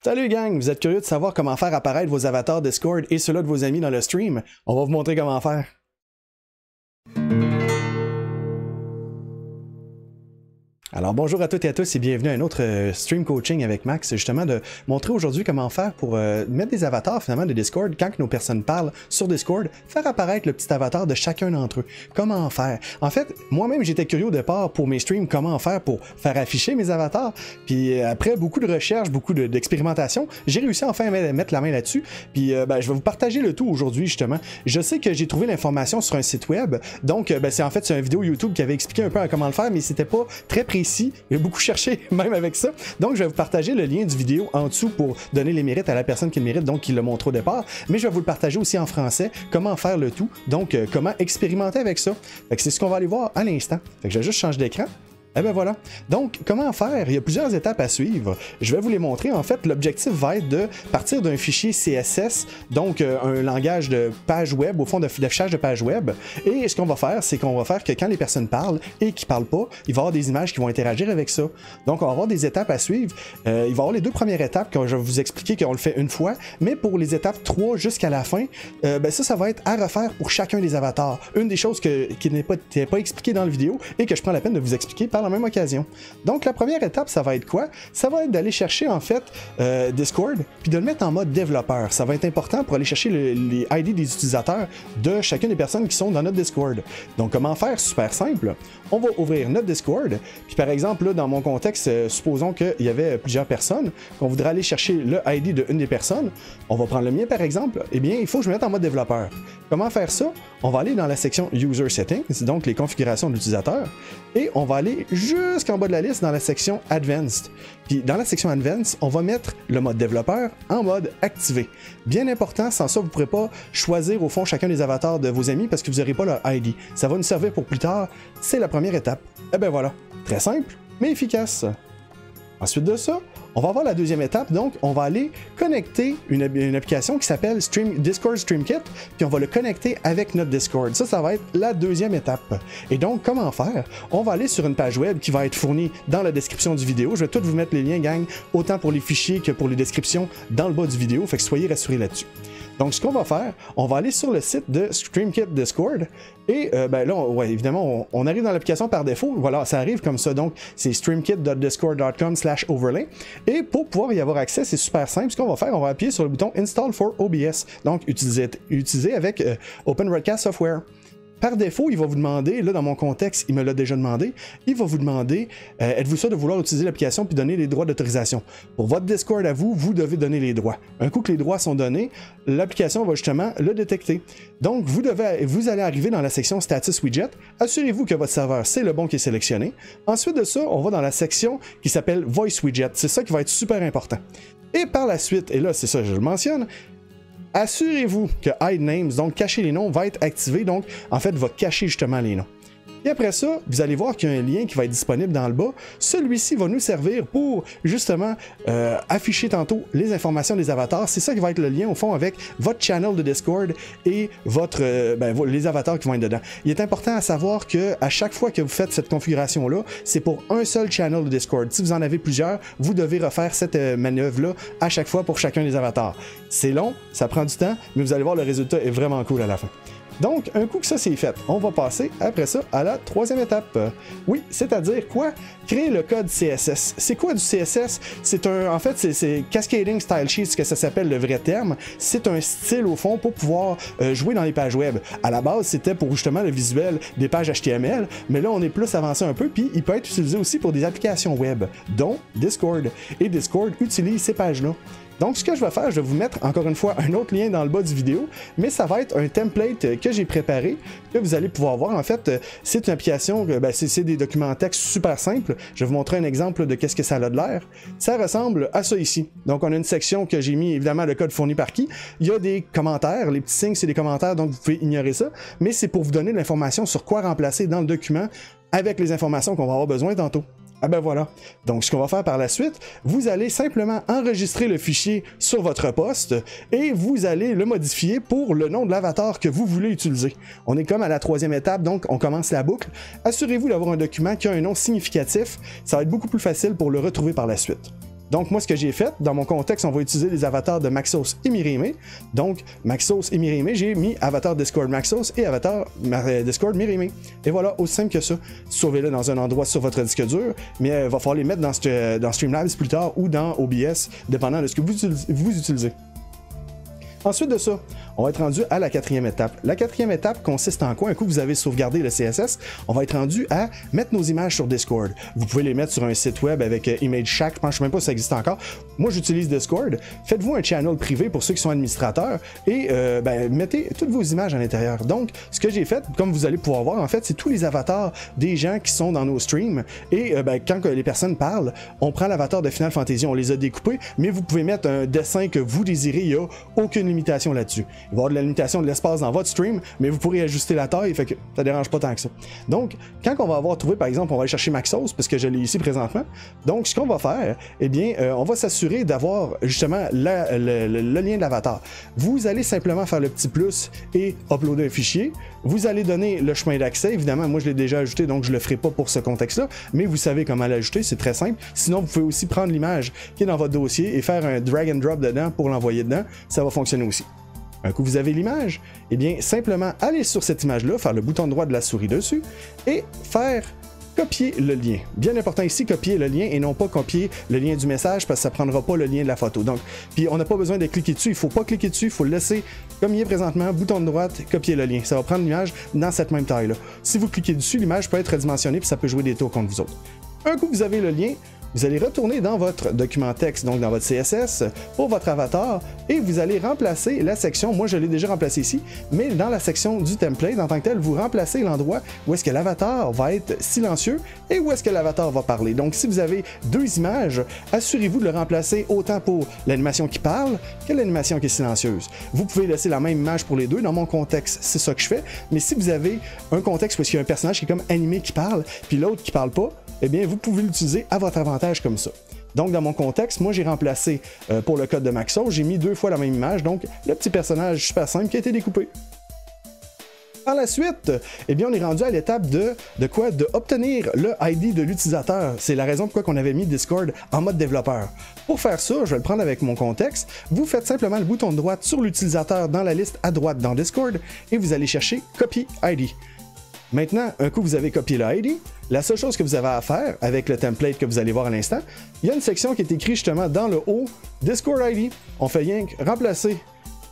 Salut gang, vous êtes curieux de savoir comment faire apparaître vos avatars Discord et ceux-là de vos amis dans le stream? On va vous montrer comment faire. Alors bonjour à toutes et à tous et bienvenue à un autre stream coaching avec Max. C'est justement de montrer aujourd'hui comment faire pour mettre des avatars finalement de Discord quand nos personnes parlent sur Discord, faire apparaître le petit avatar de chacun d'entre eux. Comment faire? En fait, moi-même j'étais curieux au départ pour mes streams comment faire pour faire afficher mes avatars. Puis après beaucoup de recherches, beaucoup d'expérimentation, j'ai réussi enfin à mettre la main là-dessus. Puis je vais vous partager le tout aujourd'hui justement. Je sais que j'ai trouvé l'information sur un site web, donc c'est une vidéo YouTube qui avait expliqué un peu comment le faire, mais c'était pas très précis. J'ai beaucoup cherché même avec ça. Donc je vais vous partager le lien du vidéo en dessous pour donner les mérites à la personne qui le mérite, donc qui le montre au départ. Mais je vais vous le partager aussi en français, comment faire le tout, donc comment expérimenter avec ça. Fait que c'est ce qu'on va aller voir à l'instant. Fait que je vais juste changer d'écran. Eh ben voilà. Donc, comment faire? Il y a plusieurs étapes à suivre. Je vais vous les montrer. En fait, l'objectif va être de partir d'un fichier CSS, donc un langage de page web, au fond d'affichage de page web. Et ce qu'on va faire, c'est qu'on va faire que quand les personnes parlent et qui parlent pas, il va y avoir des images qui vont interagir avec ça. Donc, on va avoir des étapes à suivre. Il va y avoir les deux premières étapes que je vais vous expliquer qu'on le fait une fois, mais pour les étapes 3 jusqu'à la fin, ça va être à refaire pour chacun des avatars. Une des choses qui n'est pas expliquée dans la vidéo et que je prends la peine de vous expliquer par la même occasion. Donc la première étape, ça va être quoi? Ça va être d'aller chercher en fait Discord, puis de le mettre en mode développeur. Ça va être important pour aller chercher les ID des utilisateurs de chacune des personnes qui sont dans notre Discord. Donc comment faire? Super simple. On va ouvrir notre Discord, puis par exemple, là, dans mon contexte, supposons qu'il y avait plusieurs personnes, qu'on voudrait aller chercher le ID de une des personnes. On va prendre le mien par exemple. Eh bien, il faut que je me mette en mode développeur. Comment faire ça? On va aller dans la section User Settings, donc les configurations de l'utilisateur, et on va aller jusqu'en bas de la liste dans la section Advanced. Puis dans la section Advanced, on va mettre le mode développeur en mode activé. Bien important, sans ça, vous ne pourrez pas choisir au fond chacun des avatars de vos amis parce que vous n'aurez pas leur ID. Ça va nous servir pour plus tard. C'est la première étape. Et ben voilà. Très simple, mais efficace. Ensuite de ça, on va avoir la deuxième étape, donc on va aller connecter une application qui s'appelle Discord StreamKit, puis on va le connecter avec notre Discord. Ça va être la deuxième étape. Et donc, comment faire? On va aller sur une page web qui va être fournie dans la description du vidéo. Je vais tout vous mettre les liens, gang, autant pour les fichiers que pour les descriptions dans le bas du vidéo, fait que soyez rassurés là-dessus. Donc, ce qu'on va faire, on va aller sur le site de StreamKit Discord et là, évidemment, on arrive dans l'application par défaut. Voilà, ça arrive comme ça. Donc, c'est streamkit.discord.com/overlay. Et pour pouvoir y avoir accès, c'est super simple. Ce qu'on va faire, on va appuyer sur le bouton Install for OBS. Donc, utiliser avec Open Broadcast Software. Par défaut, il va vous demander, là dans mon contexte, il me l'a déjà demandé, il va vous demander, êtes-vous sûr de vouloir utiliser l'application puis donner les droits d'autorisation? Pour votre Discord à vous, vous devez donner les droits. Un coup que les droits sont donnés, l'application va justement le détecter. Donc, vous allez arriver dans la section Status Widget, assurez-vous que votre serveur, c'est le bon qui est sélectionné. Ensuite de ça, on va dans la section qui s'appelle Voice Widget. C'est ça qui va être super important. Et par la suite, et là c'est ça, je le mentionne, assurez-vous que Hide Names, donc cacher les noms, va être activé, donc en fait va cacher justement les noms. Et après ça, vous allez voir qu'il y a un lien qui va être disponible dans le bas. Celui-ci va nous servir pour justement afficher tantôt les informations des avatars. C'est ça qui va être le lien au fond avec votre channel de Discord et les avatars qui vont être dedans. Il est important à savoir que à chaque fois que vous faites cette configuration-là, c'est pour un seul channel de Discord. Si vous en avez plusieurs, vous devez refaire cette manœuvre-là à chaque fois pour chacun des avatars. C'est long, ça prend du temps, mais vous allez voir le résultat est vraiment cool à la fin. Donc, un coup que ça c'est fait, on va passer après ça à la troisième étape. Oui, c'est-à-dire quoi? Créer le code CSS. C'est quoi du CSS? C'est Cascading Style Sheet, ce que ça s'appelle le vrai terme. C'est un style au fond pour pouvoir jouer dans les pages web. À la base, c'était pour justement le visuel des pages HTML, mais là on est plus avancé un peu, puis il peut être utilisé aussi pour des applications web, dont Discord. Et Discord utilise ces pages-là. Donc, ce que je vais faire, je vais vous mettre encore une fois un autre lien dans le bas du vidéo, mais ça va être un template que j'ai préparé, que vous allez pouvoir voir. En fait, c'est une application, c'est des documents texte super simples. Je vais vous montrer un exemple de qu'est-ce que ça a de l'air. Ça ressemble à ça ici. Donc, on a une section que j'ai mis, évidemment, le code fourni par qui. Il y a des commentaires. Les petits signes, c'est des commentaires, donc vous pouvez ignorer ça. Mais c'est pour vous donner l'information sur quoi remplacer dans le document avec les informations qu'on va avoir besoin tantôt. Ah ben voilà. Donc, ce qu'on va faire par la suite, vous allez simplement enregistrer le fichier sur votre poste et vous allez le modifier pour le nom de l'avatar que vous voulez utiliser. On est comme à la troisième étape, donc on commence la boucle. Assurez-vous d'avoir un document qui a un nom significatif. Ça va être beaucoup plus facile pour le retrouver par la suite. Donc moi ce que j'ai fait, dans mon contexte, on va utiliser les avatars de Maxos et Mireille. Donc Maxos et Mireille, j'ai mis avatar Discord Maxos et avatar Discord Mireille. Et voilà, aussi simple que ça. Sauvez-le dans un endroit sur votre disque dur, mais il va falloir les mettre dans Streamlabs plus tard ou dans OBS, dépendant de ce que vous utilisez. Ensuite de ça, on va être rendu à la quatrième étape. La quatrième étape consiste en quoi? Un coup vous avez sauvegardé le CSS, on va être rendu à mettre nos images sur Discord. Vous pouvez les mettre sur un site web avec Image Shack, je pense même pas si ça existe encore. Moi j'utilise Discord. Faites-vous un channel privé pour ceux qui sont administrateurs et mettez toutes vos images à l'intérieur. Donc ce que j'ai fait, comme vous allez pouvoir voir, en fait, c'est tous les avatars des gens qui sont dans nos streams et quand les personnes parlent, on prend l'avatar de Final Fantasy, on les a découpés, mais vous pouvez mettre un dessin que vous désirez, il n'y a aucune limitation là-dessus. Il va y avoir de la limitation de l'espace dans votre stream, mais vous pourrez ajuster la taille, fait que ça dérange pas tant que ça. Donc, quand on va avoir trouvé, par exemple, on va aller chercher Maxos, parce que je l'ai ici présentement. Donc, ce qu'on va faire, eh bien, on va s'assurer d'avoir justement le lien de l'avatar. Vous allez simplement faire le petit plus et uploader un fichier. Vous allez donner le chemin d'accès. Évidemment, moi, je l'ai déjà ajouté, donc je le ferai pas pour ce contexte-là, mais vous savez comment l'ajouter, c'est très simple. Sinon, vous pouvez aussi prendre l'image qui est dans votre dossier et faire un drag and drop dedans pour l'envoyer dedans. Ça va fonctionner aussi. Un coup vous avez l'image, eh bien simplement aller sur cette image-là, faire le bouton droit de la souris dessus et faire copier le lien. Bien important ici, copier le lien et non pas copier le lien du message parce que ça ne prendra pas le lien de la photo. Donc, puis on n'a pas besoin de cliquer dessus, il ne faut pas cliquer dessus, il faut le laisser comme il est présentement, bouton de droite, copier le lien. Ça va prendre l'image dans cette même taille-là. Si vous cliquez dessus, l'image peut être redimensionnée puis ça peut jouer des tours contre vous autres. Un coup vous avez le lien, vous allez retourner dans votre document texte, donc dans votre CSS, pour votre avatar, et vous allez remplacer la section, moi je l'ai déjà remplacé ici, mais dans la section du template, en tant que tel, vous remplacez l'endroit où est-ce que l'avatar va être silencieux et où est-ce que l'avatar va parler. Donc si vous avez deux images, assurez-vous de le remplacer autant pour l'animation qui parle que l'animation qui est silencieuse. Vous pouvez laisser la même image pour les deux, dans mon contexte, c'est ça que je fais, mais si vous avez un contexte où il y a un personnage qui est comme animé qui parle, puis l'autre qui parle pas, eh bien, vous pouvez l'utiliser à votre avantage comme ça. Donc, dans mon contexte, moi, j'ai remplacé pour le code de Maxos, j'ai mis deux fois la même image, donc le petit personnage super simple qui a été découpé. Par la suite, eh bien, on est rendu à l'étape de obtenir le ID de l'utilisateur. C'est la raison pourquoi on avait mis Discord en mode développeur. Pour faire ça, je vais le prendre avec mon contexte. Vous faites simplement le bouton de droite sur l'utilisateur dans la liste à droite dans Discord et vous allez chercher Copy ID. Maintenant, un coup vous avez copié le ID, la seule chose que vous avez à faire avec le template que vous allez voir à l'instant, il y a une section qui est écrite justement dans le haut, Discord ID. On fait rien que remplacer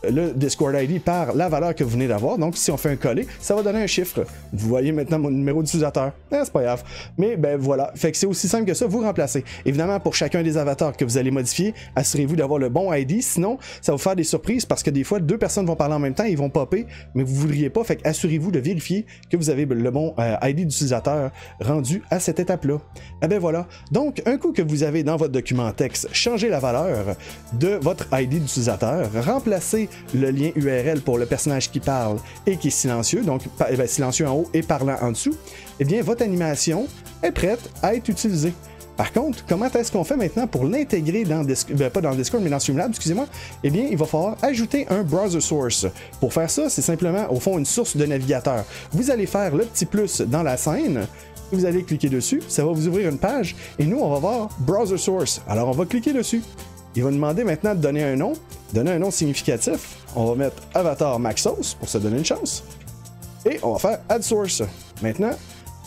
le Discord ID par la valeur que vous venez d'avoir. Donc, si on fait un coller, ça va donner un chiffre. Vous voyez maintenant mon numéro d'utilisateur. C'est pas grave. Mais ben voilà. Fait que c'est aussi simple que ça, vous remplacez. Évidemment, pour chacun des avatars que vous allez modifier, assurez-vous d'avoir le bon ID. Sinon, ça va vous faire des surprises parce que des fois, deux personnes vont parler en même temps, ils vont popper, mais vous ne voudriez pas. Fait que assurez-vous de vérifier que vous avez le bon ID d'utilisateur rendu à cette étape-là. Et ben voilà. Donc, un coup que vous avez dans votre document texte, changez la valeur de votre ID d'utilisateur, remplacez le lien URL pour le personnage qui parle et qui est silencieux, donc silencieux en haut et parlant en dessous, eh bien votre animation est prête à être utilisée. Par contre, comment est-ce qu'on fait maintenant pour l'intégrer dans Discord, pas dans Discord, mais dans Streamlabs, excusez-moi, eh bien, il va falloir ajouter un browser source. Pour faire ça, c'est simplement, au fond, une source de navigateur. Vous allez faire le petit plus dans la scène, vous allez cliquer dessus, ça va vous ouvrir une page, et nous, on va voir browser source. Alors, on va cliquer dessus. Il va nous demander maintenant de donner un nom significatif. On va mettre Avatar Maxos pour se donner une chance. Et on va faire Add Source. Maintenant,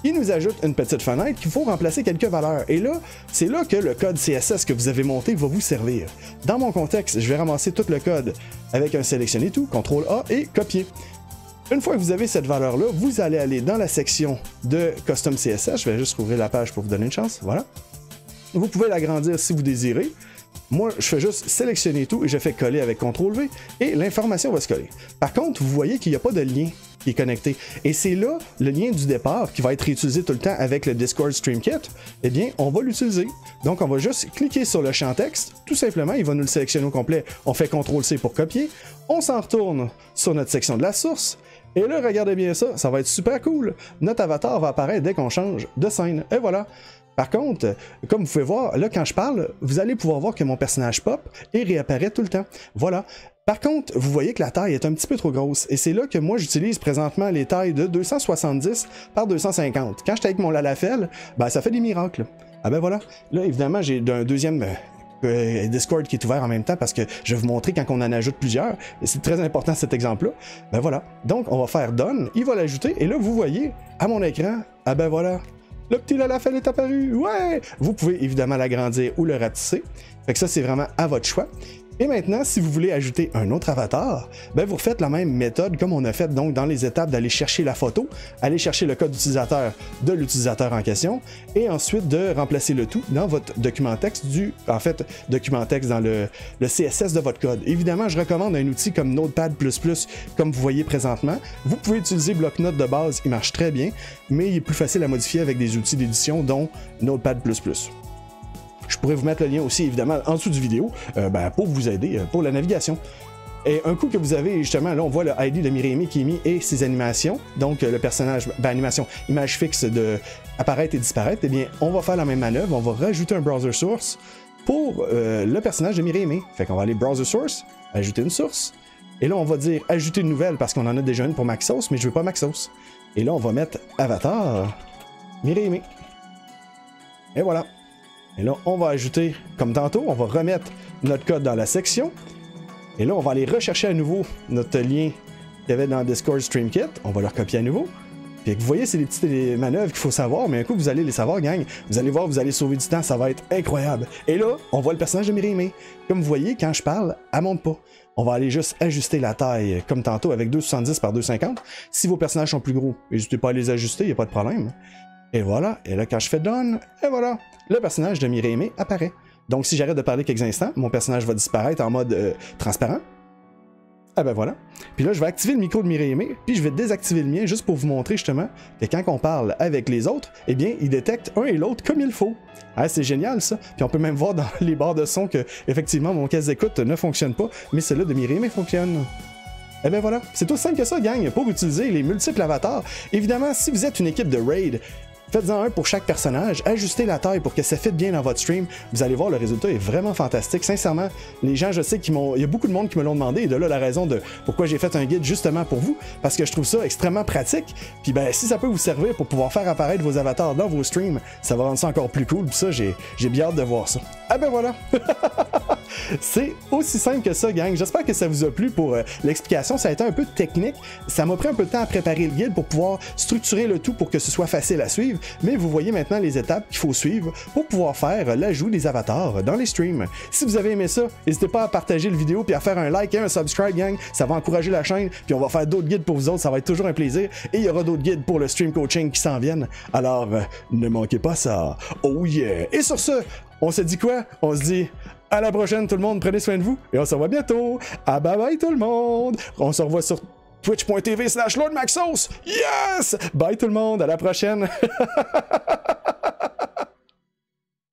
il nous ajoute une petite fenêtre qu'il faut remplacer quelques valeurs. Et là, c'est là que le code CSS que vous avez monté va vous servir. Dans mon contexte, je vais ramasser tout le code avec un sélectionner tout, CTRL A et copier. Une fois que vous avez cette valeur-là, vous allez aller dans la section de Custom CSS. Je vais juste ouvrir la page pour vous donner une chance. Voilà. Vous pouvez l'agrandir si vous désirez. Moi, je fais juste sélectionner tout et je fais coller avec CTRL-V et l'information va se coller. Par contre, vous voyez qu'il n'y a pas de lien qui est connecté. Et c'est là le lien du départ qui va être utilisé tout le temps avec le Discord StreamKit. Eh bien, on va l'utiliser. Donc, on va juste cliquer sur le champ texte. Tout simplement, il va nous le sélectionner au complet. On fait CTRL-C pour copier. On s'en retourne sur notre section de la source. Et là, regardez bien ça, ça va être super cool. Notre avatar va apparaître dès qu'on change de scène. Et voilà. Par contre, comme vous pouvez voir, là quand je parle, vous allez pouvoir voir que mon personnage pop et réapparaît tout le temps. Voilà. Par contre, vous voyez que la taille est un petit peu trop grosse. Et c'est là que moi j'utilise présentement les tailles de 270 par 250. Quand j'étais avec mon Lalafell, ben ça fait des miracles. Ah ben voilà. Là, évidemment, j'ai un deuxième Discord qui est ouvert en même temps parce que je vais vous montrer quand on en ajoute plusieurs. C'est très important cet exemple-là. Ben voilà. Donc, on va faire Done. Il va l'ajouter. Et là, vous voyez, à mon écran, ah ben voilà. Le petit Lalafell est apparu. Ouais! Vous pouvez évidemment l'agrandir ou le rapetisser. Fait que ça, c'est vraiment à votre choix. Et maintenant, si vous voulez ajouter un autre avatar, ben vous refaites la même méthode comme on a fait donc dans les étapes d'aller chercher la photo, aller chercher le code d'utilisateur de l'utilisateur en question, et ensuite de remplacer le tout dans votre document texte document texte dans le CSS de votre code. Évidemment, je recommande un outil comme Notepad++, comme vous voyez présentement. Vous pouvez utiliser Bloc-Notes de base, il marche très bien, mais il est plus facile à modifier avec des outils d'édition, dont Notepad++. Je pourrais vous mettre le lien aussi, évidemment, en dessous du vidéo, pour vous aider pour la navigation. Et un coup que vous avez, justement, là, on voit le ID de Mireille qui est mis et ses animations. Donc, le personnage, animation, image fixe de apparaître et disparaître. Eh bien, on va faire la même manœuvre. On va rajouter un browser source pour le personnage de Mireille. Fait qu'on va aller browser source, ajouter une source. Et là, on va dire ajouter une nouvelle parce qu'on en a déjà une pour Maxos, mais je veux pas Maxos. Et là, on va mettre avatar Mireille. Et voilà. Et là, on va ajouter, comme tantôt, on va remettre notre code dans la section. Et là, on va aller rechercher à nouveau notre lien qu'il y avait dans Discord StreamKit. On va le recopier à nouveau. Puis vous voyez, c'est des petites manœuvres qu'il faut savoir, mais un coup, vous allez les savoir, gang. Vous allez voir, vous allez sauver du temps, ça va être incroyable. Et là, on voit le personnage de Mireille. Comme vous voyez, quand je parle, elle monte pas. On va aller juste ajuster la taille, comme tantôt, avec 270 par 250. Si vos personnages sont plus gros, n'hésitez pas à les ajuster, il n'y a pas de problème. Et voilà, et là quand je fais Done, et voilà, le personnage de Mireille apparaît. Donc si j'arrête de parler quelques instants, mon personnage va disparaître en mode transparent. Ah ben voilà. Puis là, je vais activer le micro de Mireille, puis je vais désactiver le mien juste pour vous montrer justement que quand on parle avec les autres, eh bien, il détecte un et l'autre comme il faut. Ah, c'est génial ça. Puis on peut même voir dans les barres de son que effectivement mon casque d'écoute ne fonctionne pas, mais celui de Mireille fonctionne. Et ben voilà, c'est aussi simple que ça, gang, pour utiliser les multiples avatars. Évidemment, si vous êtes une équipe de raid, faites-en un pour chaque personnage, ajustez la taille pour que ça fitte bien dans votre stream. Vous allez voir, le résultat est vraiment fantastique. Sincèrement, les gens, je sais qu'il y a beaucoup de monde qui me l'ont demandé, et de là la raison de pourquoi j'ai fait un guide justement pour vous, parce que je trouve ça extrêmement pratique. Puis ben, si ça peut vous servir pour pouvoir faire apparaître vos avatars dans vos streams, ça va rendre ça encore plus cool. Puis ça, j'ai bien hâte de voir ça. Ah ben voilà! C'est aussi simple que ça, gang. J'espère que ça vous a plu pour l'explication. Ça a été un peu technique. Ça m'a pris un peu de temps à préparer le guide pour pouvoir structurer le tout pour que ce soit facile à suivre. Mais vous voyez maintenant les étapes qu'il faut suivre pour pouvoir faire l'ajout des avatars dans les streams. Si vous avez aimé ça, n'hésitez pas à partager la vidéo puis à faire un like et un subscribe, gang. Ça va encourager la chaîne. Puis on va faire d'autres guides pour vous autres. Ça va être toujours un plaisir. Et il y aura d'autres guides pour le stream coaching qui s'en viennent. Alors, ne manquez pas ça. Oh yeah! Et sur ce, on se dit quoi? On se dit à la prochaine tout le monde, prenez soin de vous et on se revoit bientôt. Ah bye bye tout le monde. On se revoit sur twitch.tv/LordMaxos. Yes! Bye tout le monde, à la prochaine.